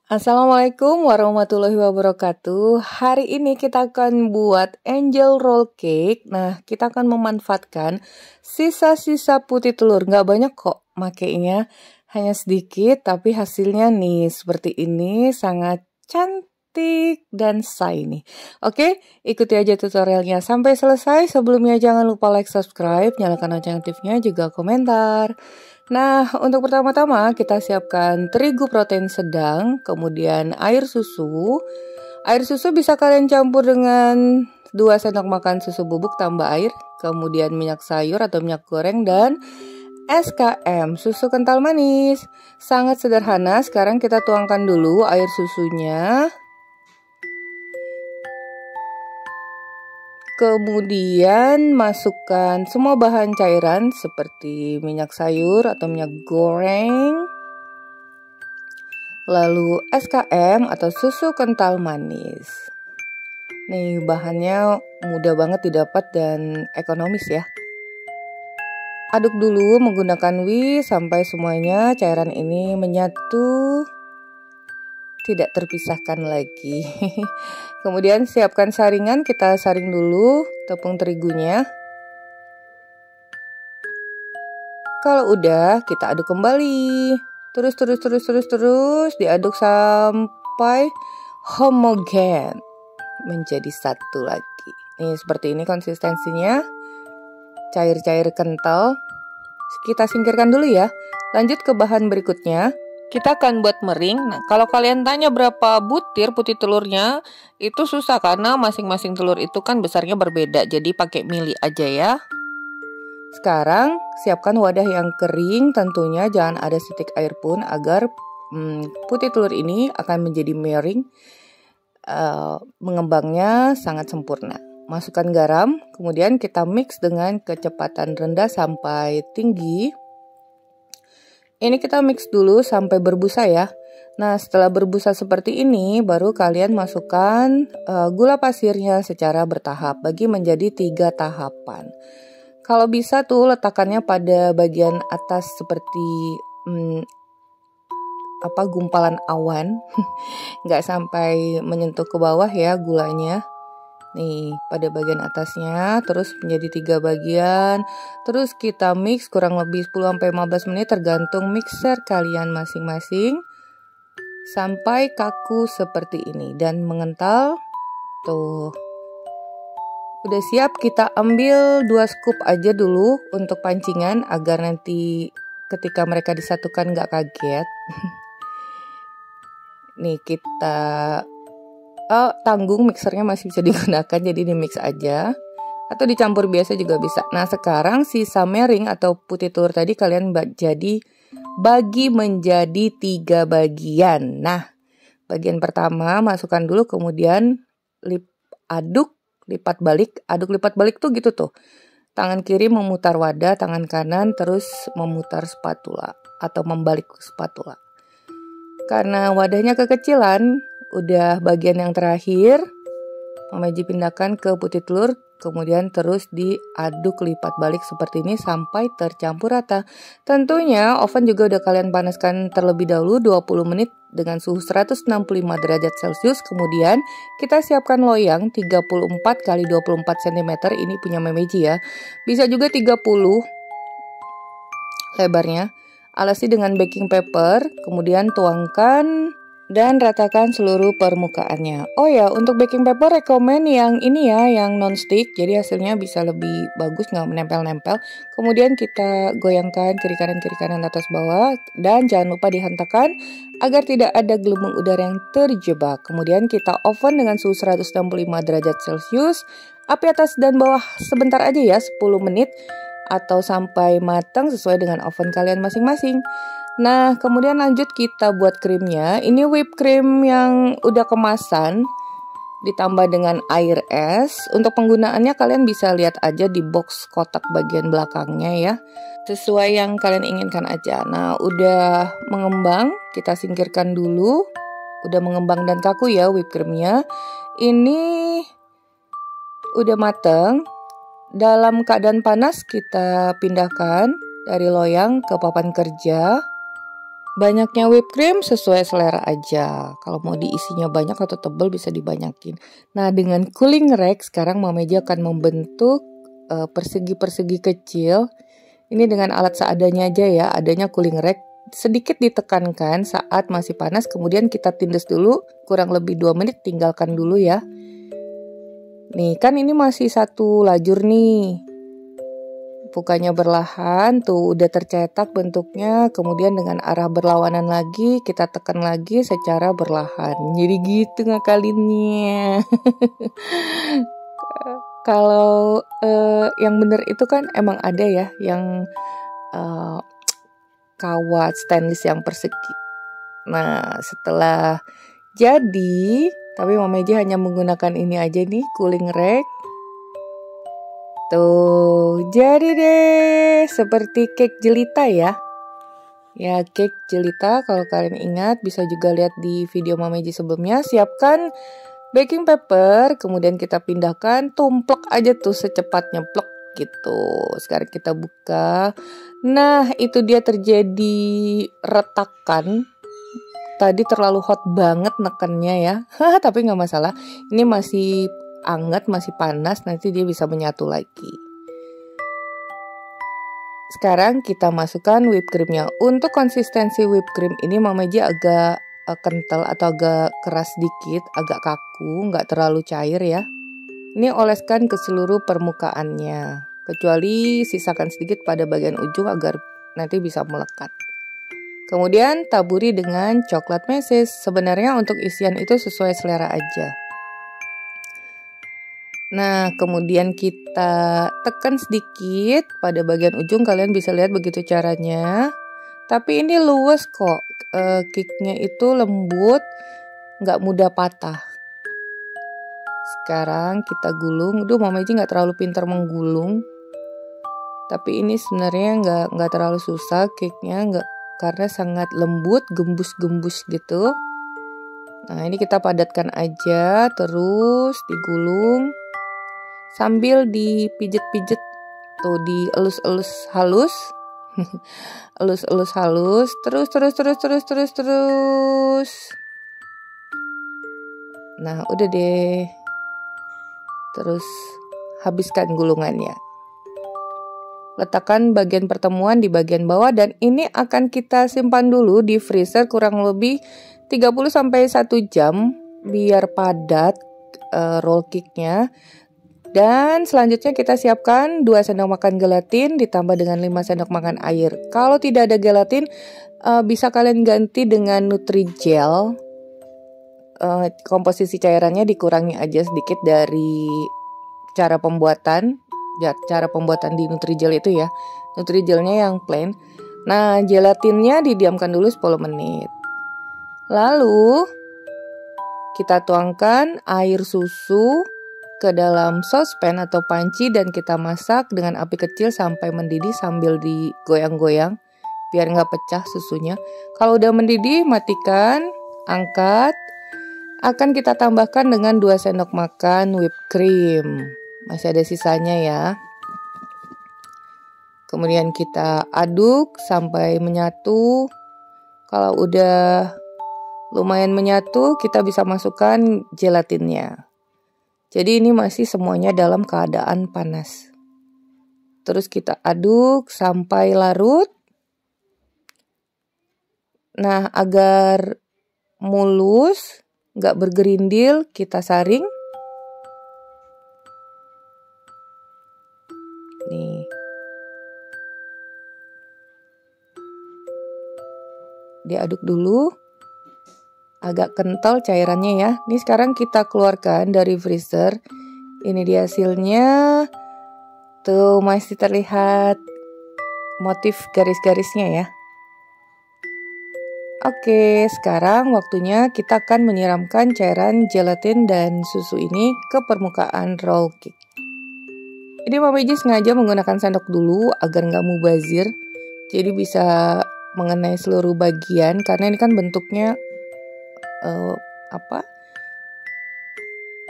Assalamualaikum warahmatullahi wabarakatuh. Hari ini kita akan buat angel roll cake. Nah, kita akan memanfaatkan sisa-sisa putih telur. Nggak banyak kok makainya, hanya sedikit, tapi hasilnya nih seperti ini, sangat cantik dan shiny. Oke, ikuti aja tutorialnya sampai selesai. Sebelumnya jangan lupa like, subscribe, nyalakan lonceng aktifnya, juga komentar. Nah, untuk pertama-tama kita siapkan terigu protein sedang, kemudian air susu. Air susu bisa kalian campur dengan 2 sendok makan susu bubuk tambah air, kemudian minyak sayur atau minyak goreng, dan SKM, susu kental manis. Sangat sederhana. Sekarang kita tuangkan dulu air susunya. Kemudian masukkan semua bahan cairan seperti minyak sayur atau minyak goreng, lalu SKM atau susu kental manis. Nih bahannya mudah banget didapat dan ekonomis ya. Aduk dulu menggunakan whisk sampai semuanya cairan ini menyatu, tidak terpisahkan lagi. Kemudian siapkan saringan, kita saring dulu tepung terigunya. Kalau udah, kita aduk kembali. Terus diaduk sampai homogen, menjadi satu lagi. Nih seperti ini konsistensinya, cair-cair kental. Kita singkirkan dulu ya. Lanjut ke bahan berikutnya. Kita akan buat mering. Nah, kalau kalian tanya berapa butir putih telurnya, itu susah karena masing-masing telur itu kan besarnya berbeda. Jadi pakai mili aja ya. Sekarang siapkan wadah yang kering, tentunya jangan ada setitik air pun agar putih telur ini akan menjadi mering, mengembangnya sangat sempurna. Masukkan garam, kemudian kita mix dengan kecepatan rendah sampai tinggi. Ini kita mix dulu sampai berbusa ya. Nah, setelah berbusa seperti ini, baru kalian masukkan gula pasirnya secara bertahap, bagi menjadi 3 tahapan. Kalau bisa tuh letakkannya pada bagian atas seperti gumpalan awan, nggak sampai menyentuh ke bawah ya gulanya. Nih pada bagian atasnya, terus menjadi 3 bagian. Terus kita mix kurang lebih 10-15 menit tergantung mixer kalian masing-masing, sampai kaku seperti ini dan mengental. Tuh udah siap, kita ambil 2 scoop aja dulu untuk pancingan agar nanti ketika mereka disatukan nggak kaget. Nih kita tanggung, mixernya masih bisa digunakan, jadi di mix aja atau dicampur biasa juga bisa. Nah sekarang sisa mering atau putih telur tadi kalian bagi menjadi 3 bagian. Nah bagian pertama masukkan dulu, kemudian aduk lipat balik. Aduk lipat balik tuh gitu tuh, tangan kiri memutar wadah, tangan kanan terus memutar spatula atau membalik spatula. Karena wadahnya kekecilan, udah bagian yang terakhir, Mamaji pindahkan ke putih telur, kemudian terus diaduk lipat balik seperti ini sampai tercampur rata. Tentunya oven juga udah kalian panaskan terlebih dahulu 20 menit dengan suhu 165 derajat Celcius. Kemudian kita siapkan loyang 34 x 24 cm, ini punya Mamaji ya. Bisa juga 30 lebarnya. Alasi dengan baking paper, kemudian tuangkan dan ratakan seluruh permukaannya. Oh ya, untuk baking paper rekomen yang ini ya, yang non-stick, jadi hasilnya bisa lebih bagus, nggak menempel-nempel. Kemudian kita goyangkan kiri kanan atas bawah, dan jangan lupa dihantakan agar tidak ada gelembung udara yang terjebak. Kemudian kita oven dengan suhu 165 derajat Celcius, api atas dan bawah sebentar aja ya, 10 menit atau sampai matang sesuai dengan oven kalian masing-masing. Nah, kemudian lanjut kita buat krimnya. Ini whipped cream yang udah kemasan ditambah dengan air es. Untuk penggunaannya kalian bisa lihat aja di box kotak bagian belakangnya ya. Sesuai yang kalian inginkan aja. Nah, udah mengembang, kita singkirkan dulu. Udah mengembang dan kaku ya whipped creamnya. Ini udah mateng. Dalam keadaan panas kita pindahkan dari loyang ke papan kerja. Banyaknya whipped cream sesuai selera aja. Kalau mau diisinya banyak atau tebal bisa dibanyakin. Nah, dengan cooling rack sekarang Mama Meji akan membentuk persegi-persegi kecil. Ini dengan alat seadanya aja ya, adanya cooling rack. Sedikit ditekankan saat masih panas, kemudian kita tindas dulu kurang lebih 2 menit, tinggalkan dulu ya. Nih, kan ini masih satu lajur nih. Bukanya berlahan, tuh udah tercetak bentuknya, kemudian dengan arah berlawanan lagi, kita tekan lagi secara berlahan. Jadi gitu ngakalinnya. Kalau yang bener itu kan emang ada ya, yang kawat stainless yang persegi. Nah, setelah jadi, tapi Mama Meji hanya menggunakan ini aja nih, cooling rack. Tuh, jadi deh seperti cake jelita ya. Ya, cake jelita kalau kalian ingat bisa juga lihat di video Mama Meji sebelumnya. Siapkan baking paper, kemudian kita pindahkan, tumplek aja tuh secepatnya plek gitu. Sekarang kita buka. Nah, itu dia terjadi retakan. Tadi terlalu hot banget nekennya ya. Tapi nggak masalah. Ini masih anget, masih panas, nanti dia bisa menyatu lagi. Sekarang kita masukkan whipped creamnya. Untuk konsistensi whipped cream ini Mama Meji agak kental atau agak keras sedikit, agak kaku, nggak terlalu cair ya. Ini oleskan ke seluruh permukaannya, kecuali sisakan sedikit pada bagian ujung agar nanti bisa melekat. Kemudian taburi dengan coklat meses. Sebenarnya untuk isian itu sesuai selera aja. Nah, kemudian kita tekan sedikit pada bagian ujung, kalian bisa lihat begitu caranya. Tapi ini luwes kok, cake-nya itu lembut, nggak mudah patah. Sekarang kita gulung. Mama Meji nggak terlalu pintar menggulung. Tapi ini sebenarnya nggak terlalu susah cake-nya, karena sangat lembut, gembus-gembus gitu. Nah, ini kita padatkan aja, terus digulung. Sambil dipijet-pijet tuh, dielus-elus halus. Elus-elus halus, terus. Nah, udah deh. Terus habiskan gulungannya. Letakkan bagian pertemuan di bagian bawah dan ini akan kita simpan dulu di freezer kurang lebih 30-1 jam biar padat roll cake-nya. Dan selanjutnya kita siapkan 2 sendok makan gelatin ditambah dengan 5 sendok makan air. Kalau tidak ada gelatin, bisa kalian ganti dengan Nutrijel. Komposisi cairannya dikurangi aja sedikit dari cara pembuatan. Cara pembuatan di Nutrijel itu ya. Nutrijelnya yang plain. Nah, gelatinnya didiamkan dulu 10 menit. Lalu kita tuangkan air susu ke dalam sospen atau panci dan kita masak dengan api kecil sampai mendidih sambil digoyang-goyang biar nggak pecah susunya. Kalau udah mendidih, matikan, angkat. Akan kita tambahkan dengan 2 sendok makan whipped cream. Masih ada sisanya ya. Kemudian kita aduk sampai menyatu. Kalau udah lumayan menyatu, kita bisa masukkan gelatinnya. Jadi ini masih semuanya dalam keadaan panas. Terus kita aduk sampai larut. Nah, agar mulus, nggak bergerindil, kita saring. Nih. Diaduk dulu. Agak kental cairannya ya. Ini sekarang kita keluarkan dari freezer. Ini dia hasilnya. Tuh masih terlihat motif garis-garisnya ya. Oke, sekarang waktunya kita akan menyiramkan cairan gelatin dan susu ini ke permukaan roll cake. Ini Mama Meji sengaja menggunakan sendok dulu agar nggak mubazir. Jadi bisa mengenai seluruh bagian karena ini kan bentuknya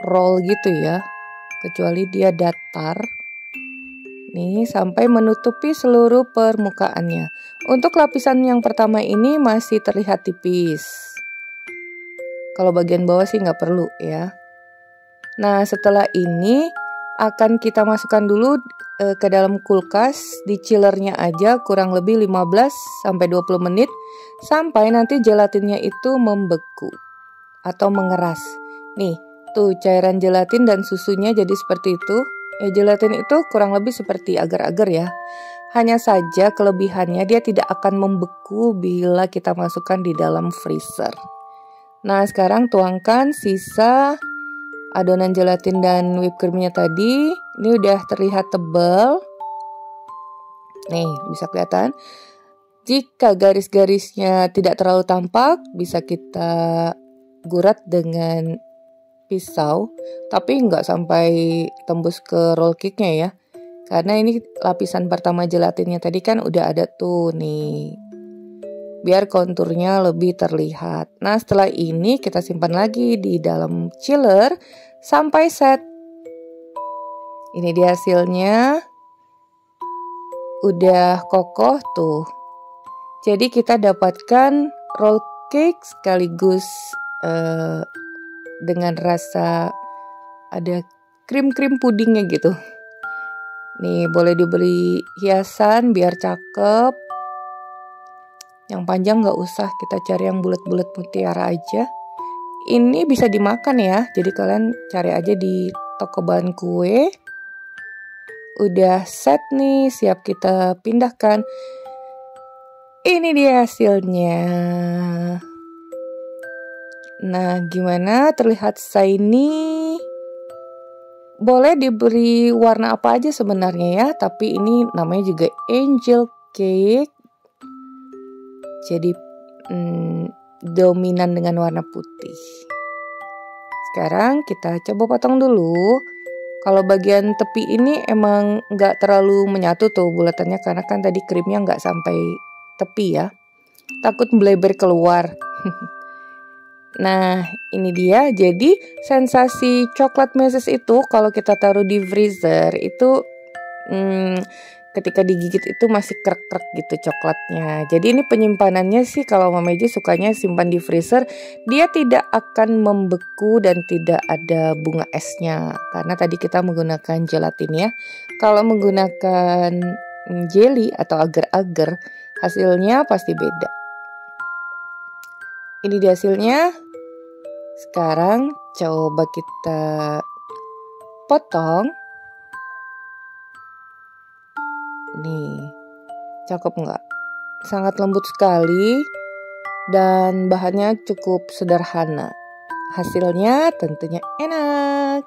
roll gitu ya, kecuali dia datar. Nih, sampai menutupi seluruh permukaannya. Untuk lapisan yang pertama ini masih terlihat tipis. Kalau bagian bawah sih nggak perlu ya. Nah, setelah ini akan kita masukkan dulu ke dalam kulkas di chillernya aja kurang lebih 15-20 menit sampai nanti gelatinnya itu membeku atau mengeras. Nih, tuh cairan gelatin dan susunya jadi seperti itu. Ya, gelatin itu kurang lebih seperti agar-agar ya. Hanya saja kelebihannya dia tidak akan membeku bila kita masukkan di dalam freezer. Nah, sekarang tuangkan sisa adonan gelatin dan whipped creamnya tadi. Ini udah terlihat tebal. Nih, bisa kelihatan. Jika garis-garisnya tidak terlalu tampak, bisa kita gurat dengan pisau, tapi nggak sampai tembus ke roll cake-nya ya. Karena ini lapisan pertama gelatinnya tadi kan udah ada tuh nih. Biar konturnya lebih terlihat. Nah, setelah ini kita simpan lagi di dalam chiller sampai set. Ini dia hasilnya. Udah kokoh tuh. Jadi kita dapatkan roll cake sekaligus dengan rasa ada krim-krim pudingnya gitu. Nih, boleh diberi hiasan biar cakep. Yang panjang nggak usah, kita cari yang bulat-bulat mutiara aja. Ini bisa dimakan ya, jadi kalian cari aja di toko bahan kue. Udah set nih, siap kita pindahkan. Ini dia hasilnya. Nah, gimana? Terlihat shiny. Boleh diberi warna apa aja sebenarnya ya, tapi ini namanya juga angel cake. Jadi dominan dengan warna putih. Sekarang kita coba potong dulu. Kalau bagian tepi ini emang nggak terlalu menyatu tuh bulatannya karena kan tadi krimnya nggak sampai tepi ya. Takut bleber keluar. Nah, ini dia. Jadi sensasi coklat meses itu kalau kita taruh di freezer itu ketika digigit itu masih krek-krek gitu coklatnya. Jadi ini penyimpanannya sih kalau Mama Meji sukanya simpan di freezer. Dia tidak akan membeku dan tidak ada bunga esnya. Karena tadi kita menggunakan gelatin ya. Kalau menggunakan jelly atau agar-agar hasilnya pasti beda. Ini dia hasilnya. Sekarang coba kita potong. Nih, cakep nggak? Sangat lembut sekali dan bahannya cukup sederhana. Hasilnya tentunya enak.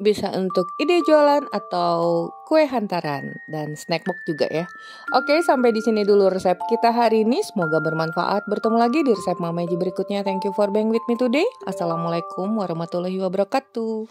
Bisa untuk ide jualan atau kue hantaran dan snack box juga ya. Oke, sampai di sini dulu resep kita hari ini. Semoga bermanfaat. Bertemu lagi di resep Mama Meji berikutnya. Thank you for being with me today. Assalamualaikum warahmatullahi wabarakatuh.